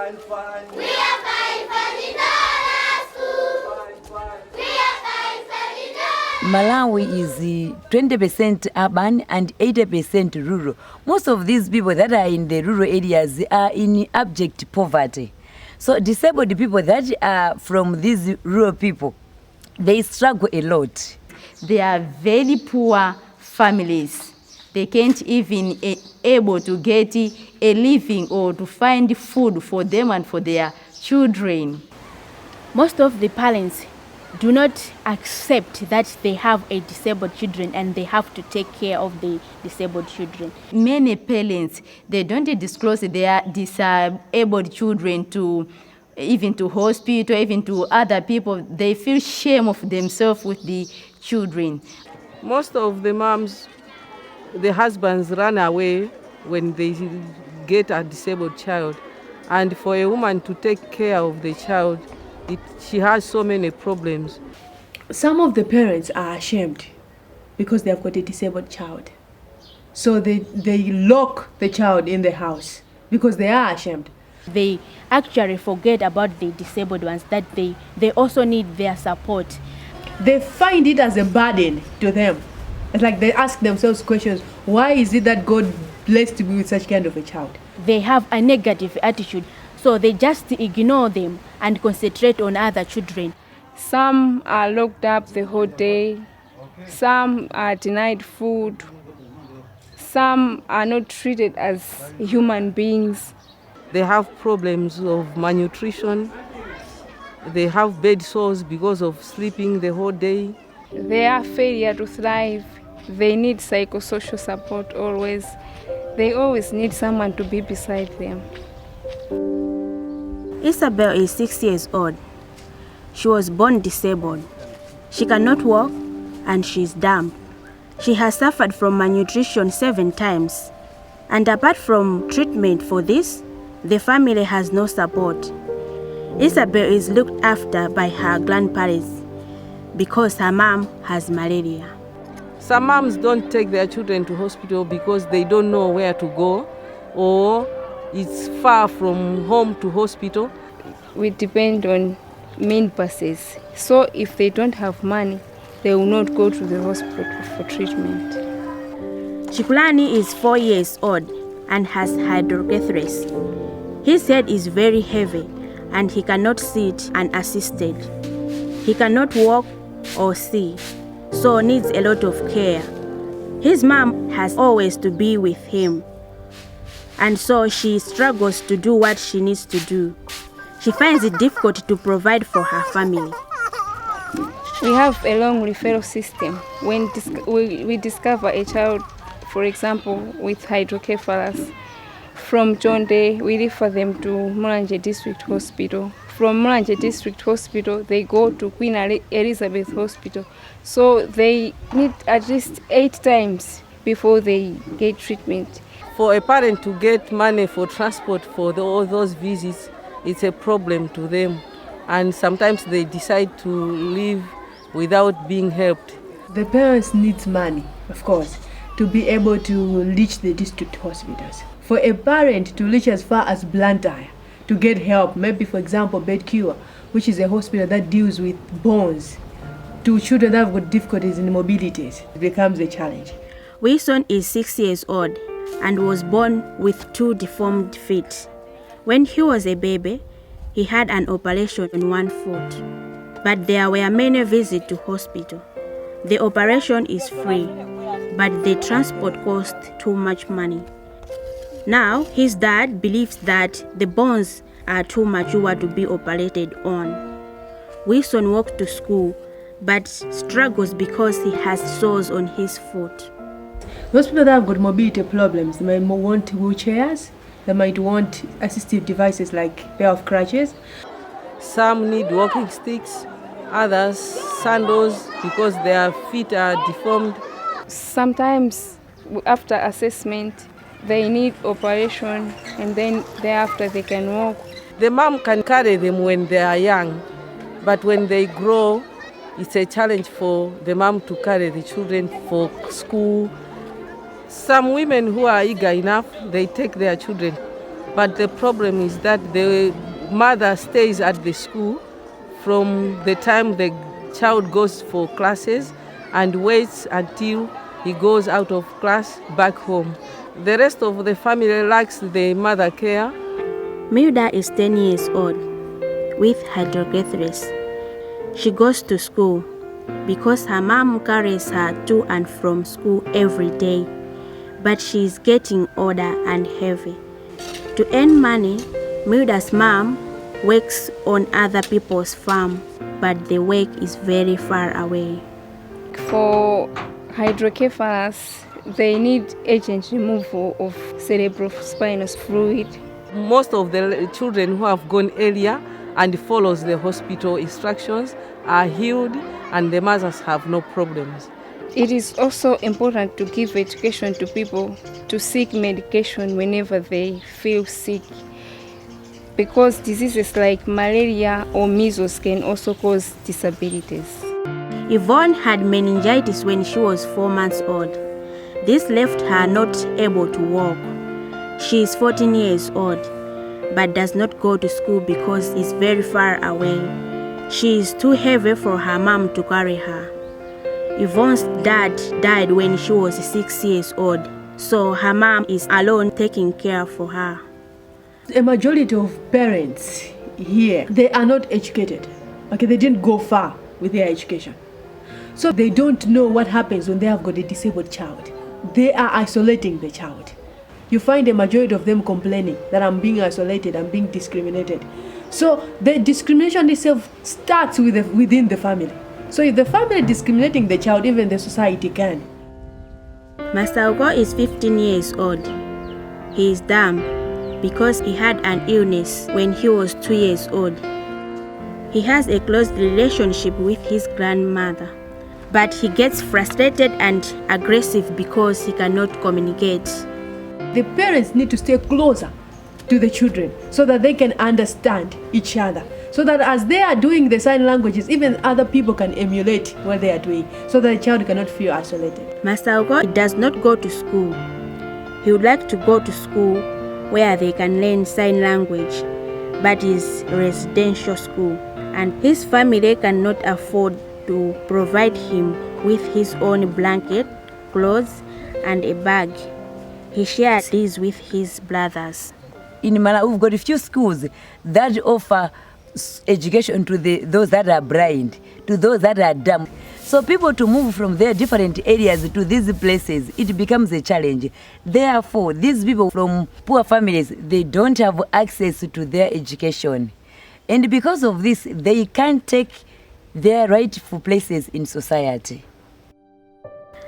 We are fine, fine in our school. We are fine, fine in our Malawi is 20% urban and 80% rural. Most of these people that are in the rural areas are in abject poverty. So disabled people that are from these rural people, they struggle a lot. They are very poor families. They can't even able to get a living or to find food for them and for their children. Most of the parents do not accept that they have a disabled children and they have to take care of the disabled children. Many parents, they don't disclose their disabled children to even to hospital, even to other people. They feel shame of themselves with the children. Most of the moms, the husbands run away when they get a disabled child. And for a woman to take care of the child, she has so many problems. Some of the parents are ashamed because they have got a disabled child. So they lock the child in the house because they are ashamed. They actually forget about the disabled ones, that they also need their support. They find it as a burden to them. It's like they ask themselves questions, why is it that God blessed me with such kind of a child? They have a negative attitude, so they just ignore them and concentrate on other children. Some are locked up the whole day. Some are denied food. Some are not treated as human beings. They have problems of malnutrition. They have bed sores because of sleeping the whole day. They are failure to thrive. They need psychosocial support always. They always need someone to be beside them. Isabel is 6 years old. She was born disabled. She cannot walk and she is dumb. She has suffered from malnutrition 7 times. And apart from treatment for this, the family has no support. Isabel is looked after by her grandparents because her mom has malaria. Some moms don't take their children to hospital because they don't know where to go, or it's far from home to hospital. We depend on main buses. So if they don't have money, they will not go to the hospital for treatment. Chikulani is 4 years old and has hydrocephalus. His head is very heavy and he cannot sit unassisted. He cannot walk or see, so needs a lot of care. His mom has always to be with him, and so she struggles to do what she needs to do. She finds it difficult to provide for her family. We have a long referral system. When we discover a child, for example, with hydrocephalus, from John Day, we refer them to Mulanje District Hospital. From Mulanje District Hospital, they go to Queen Elizabeth Hospital. So they need at least 8 times before they get treatment. For a parent to get money for transport for all those visits, it's a problem to them. And sometimes they decide to leave without being helped. The parents need money, of course, to be able to reach the district hospitals. For a parent to reach as far as Blantyre to get help, maybe for example Bed Cure, which is a hospital that deals with bones, to children that have got difficulties in mobilities, it becomes a challenge. Wilson is 6 years old and was born with 2 deformed feet. When he was a baby, he had an operation on 1 foot, but there were many visits to hospital. The operation is free, but the transport cost too much money. Now, his dad believes that the bones are too mature to be operated on. Wilson walks to school, but struggles because he has sores on his foot. Those people that have got mobility problems, they might want wheelchairs, they might want assistive devices like a pair of crutches. Some need walking sticks, others sandals because their feet are deformed. Sometimes after assessment, they need operation and then thereafter they can walk. The mom can carry them when they are young, but when they grow, it's a challenge for the mom to carry the children for school. Some women who are eager enough, they take their children But the problem is that the mother stays at the school from the time the child goes for classes and waits until he goes out of class back home. The rest of the family lacks the mother care. Milda is 10 years old with hydrocephalus. She goes to school because her mom carries her to and from school every day, but she is getting older and heavy. To earn money, Milda's mom works on other people's farm, but the work is very far away. For hydrocephalus, they need urgent removal of cerebrospinal fluid. Most of the children who have gone earlier and follows the hospital instructions are healed, and the mothers have no problems. It is also important to give education to people to seek medication whenever they feel sick, because diseases like malaria or measles can also cause disabilities. Yvonne had meningitis when she was 4 months old. This left her not able to walk. She is 14 years old, but does not go to school because it's very far away. She is too heavy for her mom to carry her. Yvonne's dad died when she was 6 years old, so her mom is alone taking care for her. A majority of parents here, they are not educated. Okay, they didn't go far with their education. So they don't know what happens when they have got a disabled child. They are isolating the child. You find a majority of them complaining that I'm being isolated, I'm being discriminated. So the discrimination itself starts within the family. So if the family discriminating the child, even the society can. Masauko is 15 years old. He is dumb because he had an illness when he was 2 years old. He has a close relationship with his grandmother, but he gets frustrated and aggressive because he cannot communicate. The parents need to stay closer to the children so that they can understand each other. So that as they are doing the sign languages, even other people can emulate what they are doing, so that the child cannot feel isolated. Masauko does not go to school. He would like to go to school where they can learn sign language, but it's a residential school, and his family cannot afford to provide him with his own blanket, clothes, and a bag. He shares these with his brothers. In Malawi, we've got a few schools that offer education to those that are blind, to those that are dumb. So people to move from their different areas to these places, it becomes a challenge. Therefore, these people from poor families, they don't have access to their education. And because of this, they can't take their rightful places in society.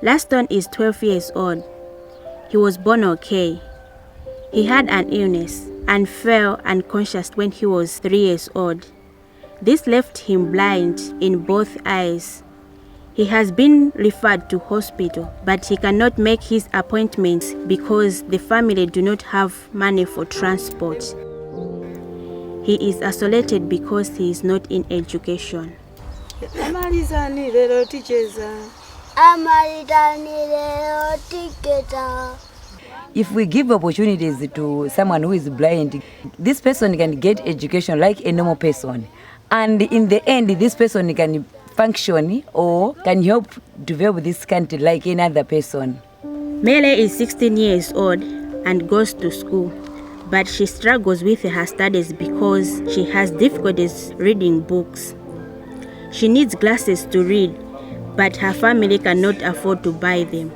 Laston is 12 years old. He was born okay. He had an illness and fell unconscious when he was 3 years old. This left him blind in both eyes. He has been referred to hospital, but he cannot make his appointments because the family do not have money for transport. He is isolated because he is not in education. If we give opportunities to someone who is blind, this person can get education like a normal person. And in the end, this person can function or can help develop this country like any other person. Mele is 16 years old and goes to school, but she struggles with her studies because she has difficulties reading books. She needs glasses to read, but her family cannot afford to buy them.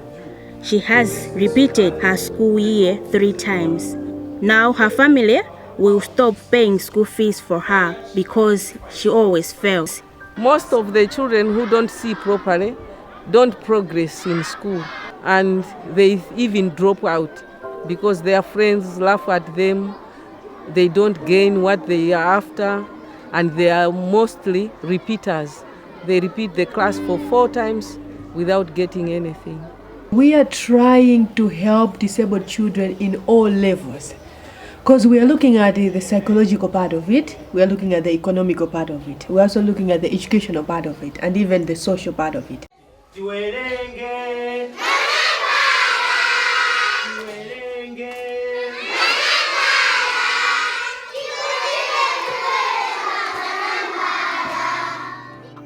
She has repeated her school year 3 times. Now her family will stop paying school fees for her because she always fails. Most of the children who don't see properly don't progress in school, and they even drop out because their friends laugh at them. They don't gain what they are after, and they are mostly repeaters. They repeat the class for 4 times without getting anything. We are trying to help disabled children in all levels, because we are looking at the psychological part of it, we are looking at the economical part of it, we are also looking at the educational part of it, and even the social part of it.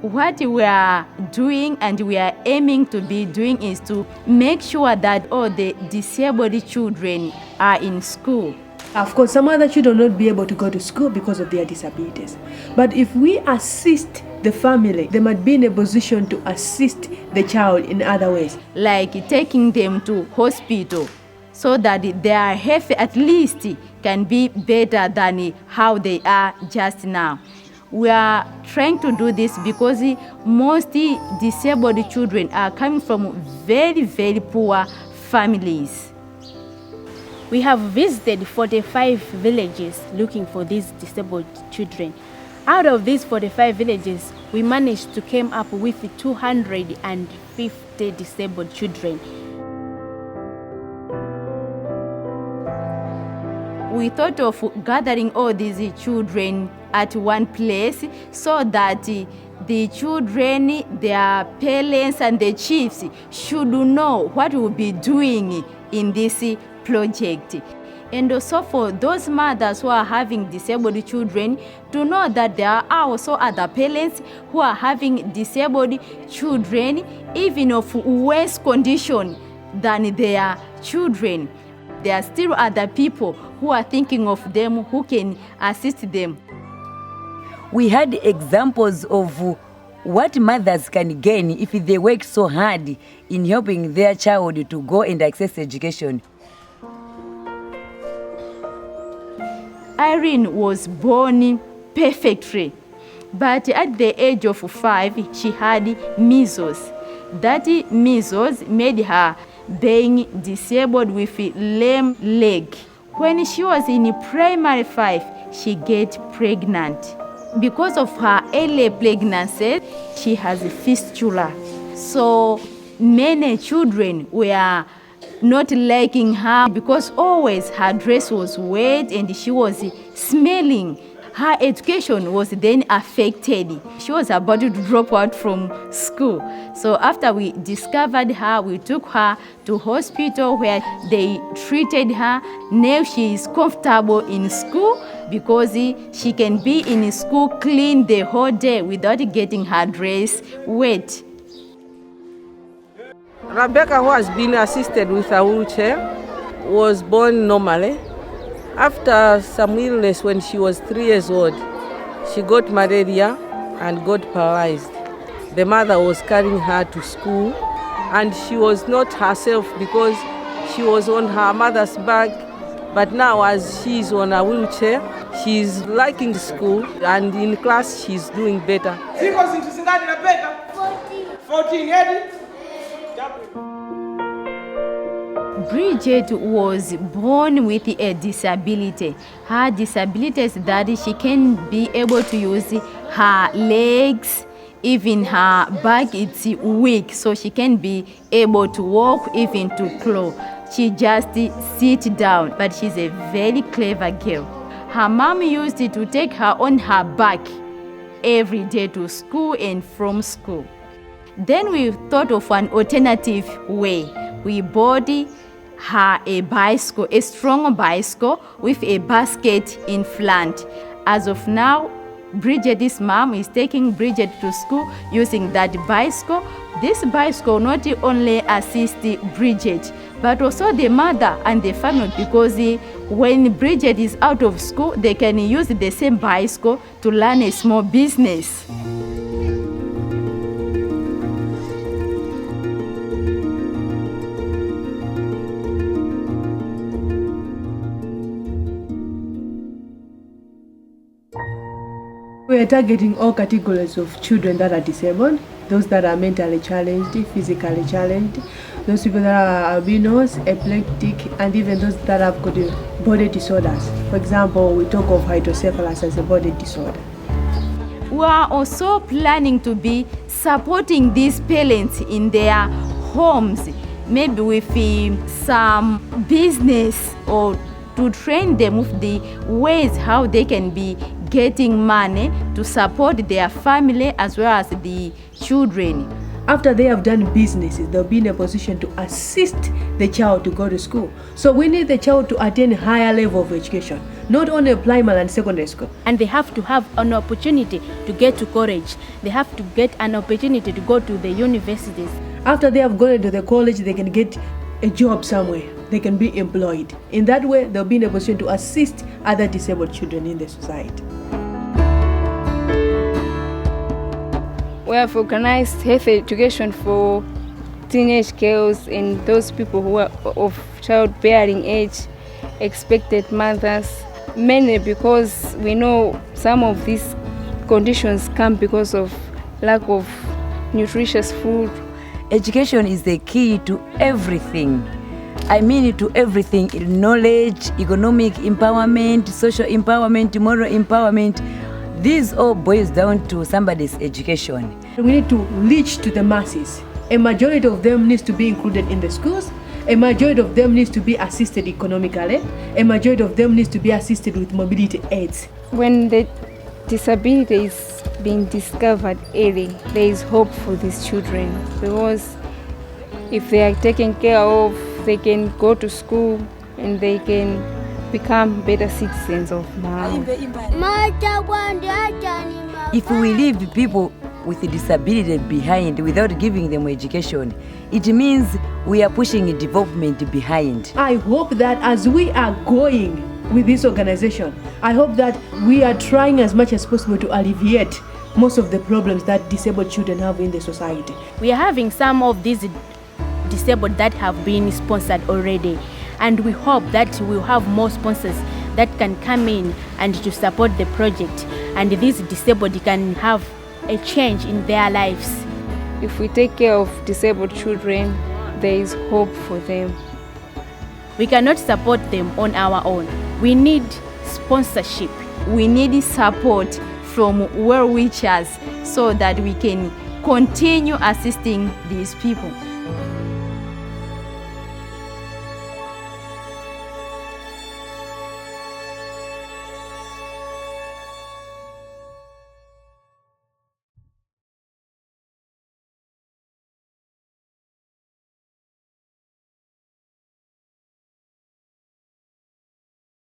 What we are doing and we are aiming to be doing is to make sure that all the disabled children are in school. Of course, some other children will not be able to go to school because of their disabilities. But if we assist the family, they might be in a position to assist the child in other ways. Like taking them to hospital so that their health at least can be better than how they are just now. We are trying to do this because most disabled children are coming from very, very poor families. We have visited 45 villages looking for these disabled children. Out of these 45 villages, we managed to come up with 250 disabled children. We thought of gathering all these children at one place so that the children, their parents and the chiefs should know what we'll be doing in this project. And also for those mothers who are having disabled children to know that there are also other parents who are having disabled children, even of worse condition than their children. There are still other people who are thinking of them who can assist them. We had examples of what mothers can gain if they work so hard in helping their child to go and access education. Irene was born perfectly, but at the age of 5, she had measles. That measles made her being disabled with a lame leg. When she was in primary 5, she got pregnant. Because of her early pregnancy, she has a fistula. So many children were not liking her because always her dress was wet and she was smelling. Her education was then affected. She was about to drop out from school. So after we discovered her, we took her to hospital where they treated her. Now she is comfortable in school because she can be in school clean the whole day without getting her dress wet. Rebecca, who has been assisted with a wheelchair, was born normally. After some illness when she was 3 years old, she got malaria and got paralyzed. The mother was carrying her to school and she was not herself because she was on her mother's back. But now as she is on a wheelchair, she is liking school and in class she's doing better. 14. Bridget was born with a disability. Her disability is that she can be able to use her legs, even her back is weak, so she can be able to walk, even to claw. She just sits down, but she's a very clever girl. Her mom used to take her on her back every day to school and from school. Then we thought of an alternative way. We bought her a bicycle, a strong bicycle with a basket in front. As of now, Bridget's mom is taking Bridget to school using that bicycle. This bicycle not only assists Bridget, but also the mother and the family, because when Bridget is out of school, they can use the same bicycle to learn a small business. We are targeting all categories of children that are disabled, those that are mentally challenged, physically challenged, those people that are albinos, epileptic, and even those that have got body disorders. For example, we talk of hydrocephalus as a body disorder. We are also planning to be supporting these parents in their homes, maybe with some business, or to train them with the ways how they can be getting money to support their family as well as the children. After they have done businesses, they'll be in a position to assist the child to go to school. So we need the child to attain higher level of education, not only primary and secondary school. And they have to have an opportunity to get to college. They have to get an opportunity to go to the universities. After they have gone into the college, they can get a job somewhere. They can be employed. In that way, they'll be in a position to assist other disabled children in the society. We have organized health education for teenage girls and those people who are of childbearing age, expected mothers, mainly because we know some of these conditions come because of lack of nutritious food. Education is the key to everything. I mean to everything: knowledge, economic empowerment, social empowerment, moral empowerment. This all boils down to somebody's education. We need to reach to the masses. A majority of them needs to be included in the schools. A majority of them needs to be assisted economically. A majority of them needs to be assisted with mobility aids. When the disability is being discovered early, there is hope for these children, because if they are taken care of, they can go to school and they can become better citizens of Malawi. If we leave people with a disability behind without giving them education, it means we are pushing development behind. I hope that as we are going with this organization, I hope that we are trying as much as possible to alleviate most of the problems that disabled children have in the society. We are having some of these disabled that have been sponsored already, and we hope that we'll have more sponsors that can come in and to support the project, and these disabled can have a change in their lives. If we take care of disabled children, there is hope for them. We cannot support them on our own. We need sponsorship. We need support from well-wishers so that we can continue assisting these people.